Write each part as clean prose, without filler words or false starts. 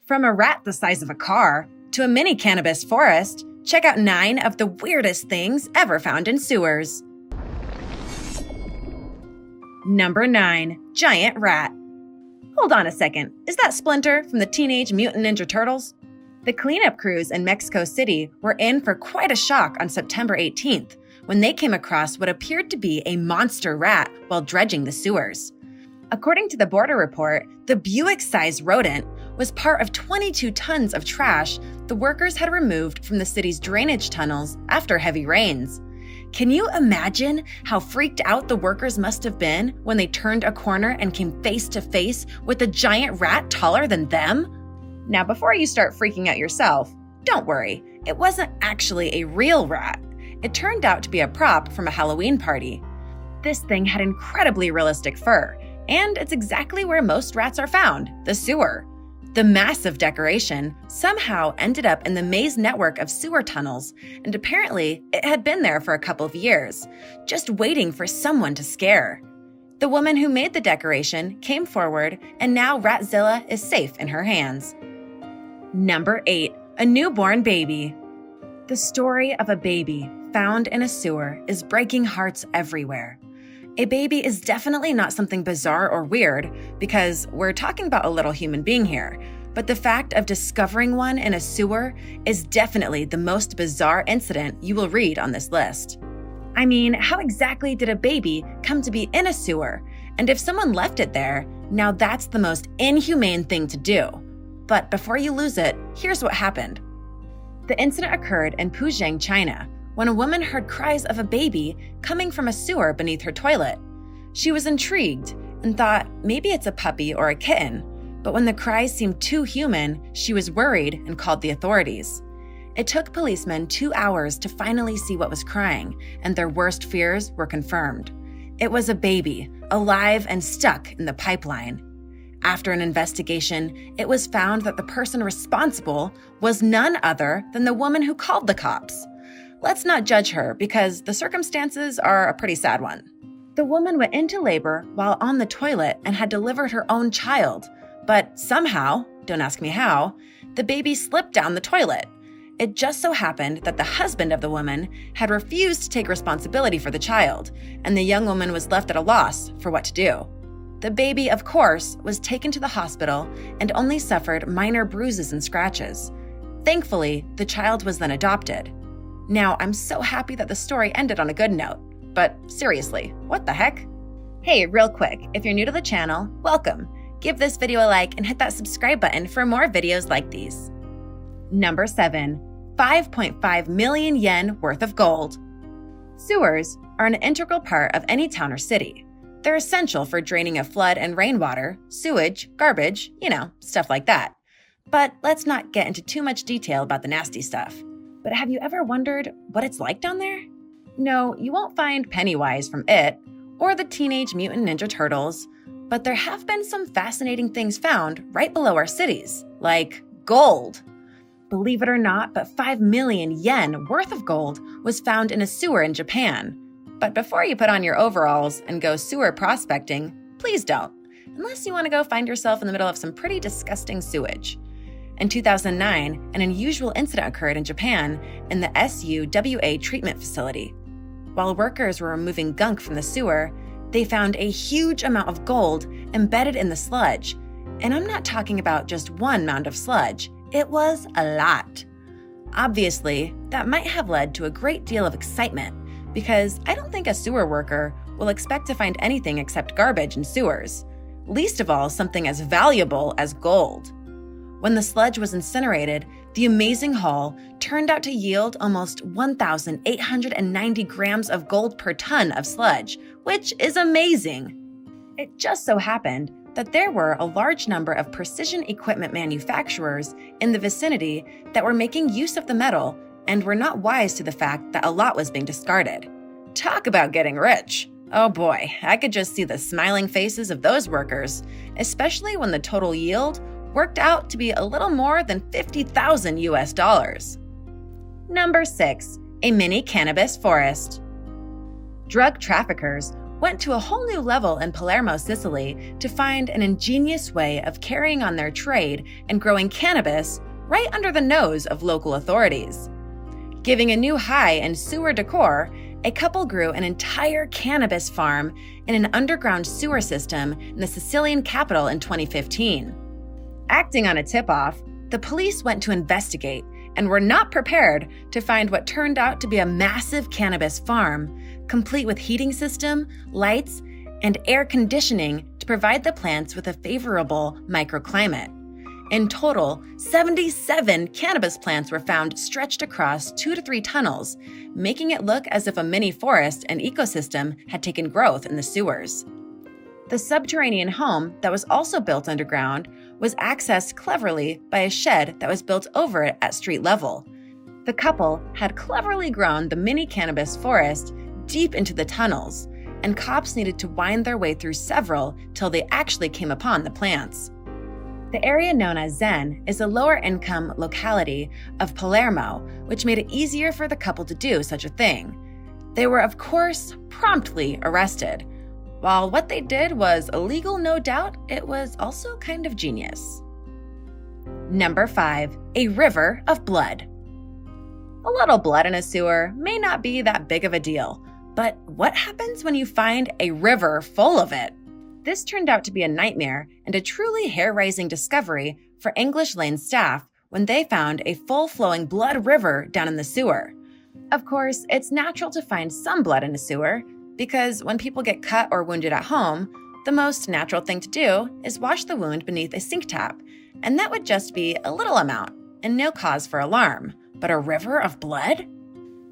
From a rat the size of a car to a mini cannabis forest, check out 9 of the weirdest things ever found in sewers. Number 9. Giant rat. Hold on a second, is that Splinter from the Teenage Mutant Ninja Turtles? The cleanup crews in Mexico City were in for quite a shock on September 18th when they came across what appeared to be a monster rat while dredging the sewers. According to the Border Report, the Buick-sized rodent was part of 22 tons of trash the workers had removed from the city's drainage tunnels after heavy rains. Can you imagine how freaked out the workers must have been when they turned a corner and came face to face with a giant rat taller than them? Now, before you start freaking out yourself, don't worry, it wasn't actually a real rat. It turned out to be a prop from a Halloween party. This thing had incredibly realistic fur, and it's exactly where most rats are found, the sewer. The massive decoration somehow ended up in the maze network of sewer tunnels, and apparently it had been there for a couple of years, just waiting for someone to scare. The woman who made the decoration came forward, and now Ratzilla is safe in her hands. Number 8. A newborn baby. The story of a baby found in a sewer is breaking hearts everywhere. A baby is definitely not something bizarre or weird because we're talking about a little human being here, but the fact of discovering one in a sewer is definitely the most bizarre incident you will read on this list. I mean, how exactly did a baby come to be in a sewer? And if someone left it there, now that's the most inhumane thing to do. But before you lose it, here's what happened. The incident occurred in Puzheng, China, when a woman heard cries of a baby coming from a sewer beneath her toilet. She was intrigued and thought maybe it's a puppy or a kitten, but when the cries seemed too human, she was worried and called the authorities. It took policemen 2 hours to finally see what was crying, and their worst fears were confirmed. It was a baby, alive and stuck in the pipeline. After an investigation, it was found that the person responsible was none other than the woman who called the cops. Let's not judge her because the circumstances are a pretty sad one. The woman went into labor while on the toilet and had delivered her own child, but somehow, don't ask me how, the baby slipped down the toilet. It just so happened that the husband of the woman had refused to take responsibility for the child, and the young woman was left at a loss for what to do. The baby, of course, was taken to the hospital and only suffered minor bruises and scratches. Thankfully, the child was then adopted. Now, I'm so happy that the story ended on a good note, but seriously, what the heck? Hey, real quick, if you're new to the channel, welcome. Give this video a like and hit that subscribe button for more videos like these. Number 7. 5.5 million yen worth of gold. Sewers are an integral part of any town or city. They're essential for draining of flood and rainwater, sewage, garbage, stuff like that. But let's not get into too much detail about the nasty stuff. But have you ever wondered what it's like down there? No, you won't find Pennywise from It or the Teenage Mutant Ninja Turtles, but there have been some fascinating things found right below our cities, like gold. Believe it or not, but 5 million yen worth of gold was found in a sewer in Japan. But before you put on your overalls and go sewer prospecting, please don't, unless you want to go find yourself in the middle of some pretty disgusting sewage. In 2009, an unusual incident occurred in Japan in the SUWA treatment facility. While workers were removing gunk from the sewer, they found a huge amount of gold embedded in the sludge. And I'm not talking about just one mound of sludge, it was a lot. Obviously, that might have led to a great deal of excitement, because I don't think a sewer worker will expect to find anything except garbage in sewers, least of all something as valuable as gold. When the sludge was incinerated, the amazing haul turned out to yield almost 1,890 grams of gold per ton of sludge, which is amazing. It just so happened that there were a large number of precision equipment manufacturers in the vicinity that were making use of the metal and were not wise to the fact that a lot was being discarded. Talk about getting rich. Oh boy, I could just see the smiling faces of those workers, especially when the total yield worked out to be a little more than $50,000 US. Number 6. A mini cannabis forest. Drug traffickers went to a whole new level in Palermo, Sicily, to find an ingenious way of carrying on their trade and growing cannabis right under the nose of local authorities. Giving a new high in sewer decor, a couple grew an entire cannabis farm in an underground sewer system in the Sicilian capital in 2015. Acting on a tip-off, the police went to investigate and were not prepared to find what turned out to be a massive cannabis farm, complete with heating system, lights, and air conditioning to provide the plants with a favorable microclimate. In total, 77 cannabis plants were found stretched across 2 to 3 tunnels, making it look as if a mini forest and ecosystem had taken growth in the sewers. The subterranean home that was also built underground was accessed cleverly by a shed that was built over it at street level. The couple had cleverly grown the mini cannabis forest deep into the tunnels, and cops needed to wind their way through several till they actually came upon the plants. The area known as Zen is a lower-income locality of Palermo, which made it easier for the couple to do such a thing. They were, of course, promptly arrested. While what they did was illegal, no doubt, it was also kind of genius. Number 5, a river of blood. A little blood in a sewer may not be that big of a deal, but what happens when you find a river full of it? This turned out to be a nightmare and a truly hair-raising discovery for English Lane staff when they found a full-flowing blood river down in the sewer. Of course, it's natural to find some blood in a sewer because when people get cut or wounded at home, the most natural thing to do is wash the wound beneath a sink tap, and that would just be a little amount and no cause for alarm. But a river of blood?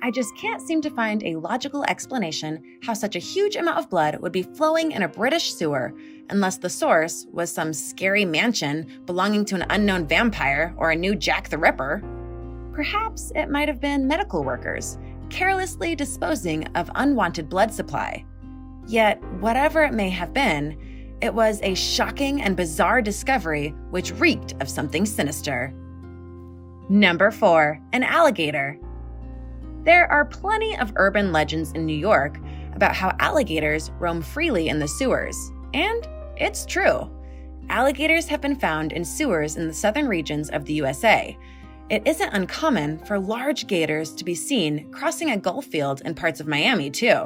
I just can't seem to find a logical explanation how such a huge amount of blood would be flowing in a British sewer unless the source was some scary mansion belonging to an unknown vampire or a new Jack the Ripper. Perhaps it might have been medical workers carelessly disposing of unwanted blood supply. Yet, whatever it may have been, it was a shocking and bizarre discovery which reeked of something sinister. Number 4, an alligator. There are plenty of urban legends in New York about how alligators roam freely in the sewers, and it's true. Alligators have been found in sewers in the southern regions of the USA. It isn't uncommon for large gators to be seen crossing a golf field in parts of Miami, too.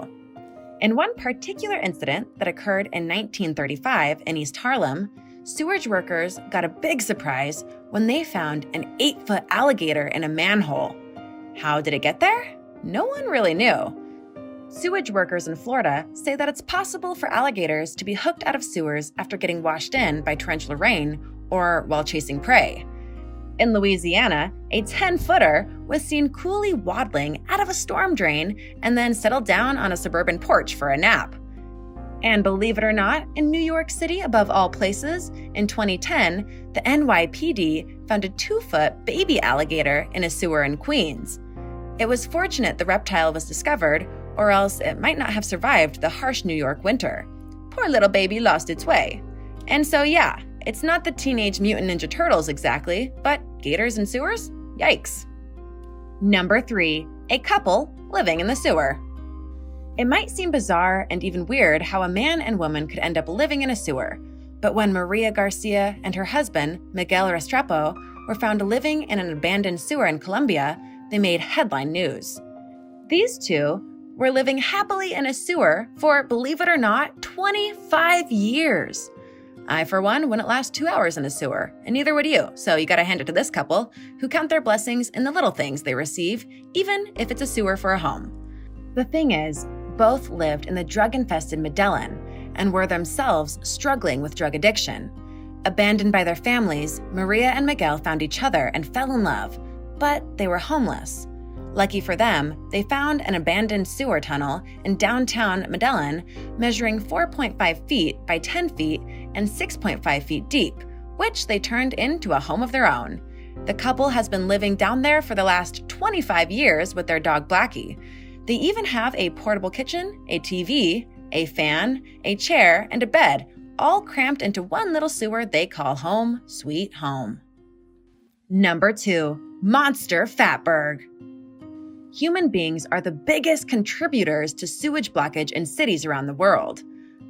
In one particular incident that occurred in 1935 in East Harlem, sewage workers got a big surprise when they found an 8-foot alligator in a manhole. How did it get there? No one really knew. Sewage workers in Florida say that it's possible for alligators to be hooked out of sewers after getting washed in by torrential rain or while chasing prey. In Louisiana, a 10-footer was seen coolly waddling out of a storm drain and then settled down on a suburban porch for a nap. And believe it or not, in New York City, above all places, in 2010, the NYPD found a 2-foot baby alligator in a sewer in Queens. It was fortunate the reptile was discovered, or else it might not have survived the harsh New York winter. Poor little baby lost its way. And so yeah, it's not the Teenage Mutant Ninja Turtles exactly, but gators in sewers? Yikes. Number 3, a couple living in the sewer. It might seem bizarre and even weird how a man and woman could end up living in a sewer, but when Maria Garcia and her husband, Miguel Restrepo, were found living in an abandoned sewer in Colombia, they made headline news. These two were living happily in a sewer for, believe it or not, 25 years. I, for one, wouldn't last 2 hours in a sewer, and neither would you, so you gotta hand it to this couple, who count their blessings in the little things they receive, even if it's a sewer for a home. The thing is, both lived in the drug-infested Medellin and were themselves struggling with drug addiction. Abandoned by their families, Maria and Miguel found each other and fell in love, but they were homeless. Lucky for them, they found an abandoned sewer tunnel in downtown Medellin measuring 4.5 feet by 10 feet and 6.5 feet deep, which they turned into a home of their own. The couple has been living down there for the last 25 years with their dog Blackie. They even have a portable kitchen, a TV, a fan, a chair, and a bed, all cramped into one little sewer they call home, sweet home. Number 2, Monster Fatberg. human beings are the biggest contributors to sewage blockage in cities around the world.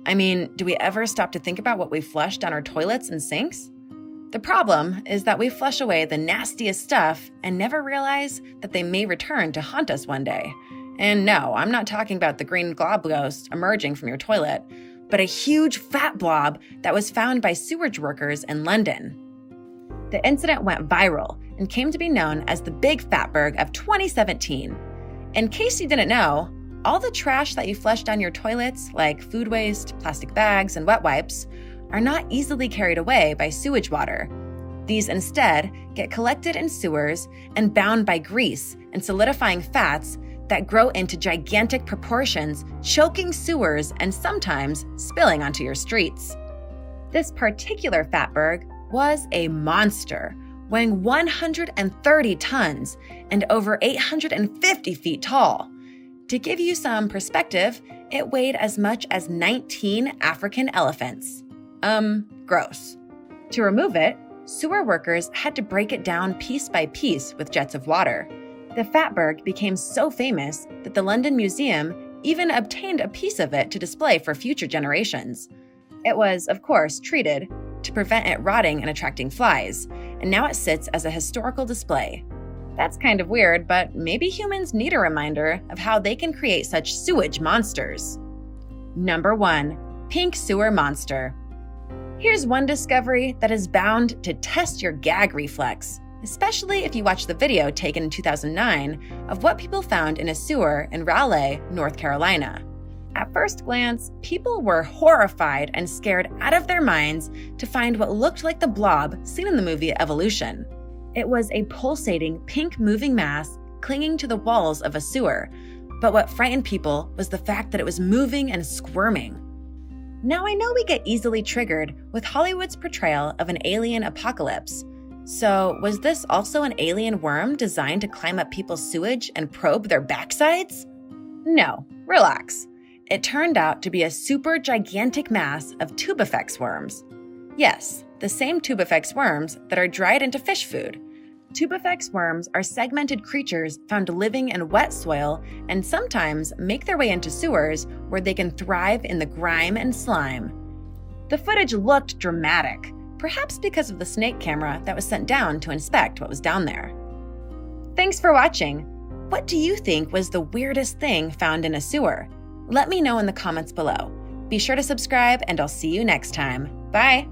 I mean, do we ever stop to think about what we flush down our toilets and sinks? The problem is that we flush away the nastiest stuff and never realize that they may return to haunt us one day. And no, I'm not talking about the green glob ghost emerging from your toilet, but a huge fat blob that was found by sewage workers in London. The incident went viral and came to be known as the Big Fatberg of 2017. In case you didn't know, all the trash that you flush down your toilets, like food waste, plastic bags, and wet wipes, are not easily carried away by sewage water. These instead get collected in sewers and bound by grease and solidifying fats that grow into gigantic proportions, choking sewers and sometimes spilling onto your streets. This particular Fatberg was a monster, weighing 130 tons and over 850 feet tall. To give you some perspective, it weighed as much as 19 African elephants. Gross. To remove it, sewer workers had to break it down piece by piece with jets of water. The Fatberg became so famous that the London Museum even obtained a piece of it to display for future generations. It was, of course, treated to prevent it rotting and attracting flies, and now it sits as a historical display. That's kind of weird, but maybe humans need a reminder of how they can create such sewage monsters. Number 1. Pink Sewer Monster. Here's one discovery that is bound to test your gag reflex, especially if you watch the video taken in 2009 of what people found in a sewer in Raleigh, North Carolina. At first glance, people were horrified and scared out of their minds to find what looked like the blob seen in the movie Evolution. It was a pulsating pink moving mass clinging to the walls of a sewer, but what frightened people was the fact that it was moving and squirming. Now I know we get easily triggered with Hollywood's portrayal of an alien apocalypse. So was this also an alien worm designed to climb up people's sewage and probe their backsides? No, relax. It turned out to be a super gigantic mass of tubifex worms. Yes, the same tubifex worms that are dried into fish food. Tubifex worms are segmented creatures found living in wet soil and sometimes make their way into sewers where they can thrive in the grime and slime. The footage looked dramatic, perhaps because of the snake camera that was sent down to inspect what was down there. Thanks for watching. What do you think was the weirdest thing found in a sewer? Let me know in the comments below. Be sure to subscribe and I'll see you next time. Bye!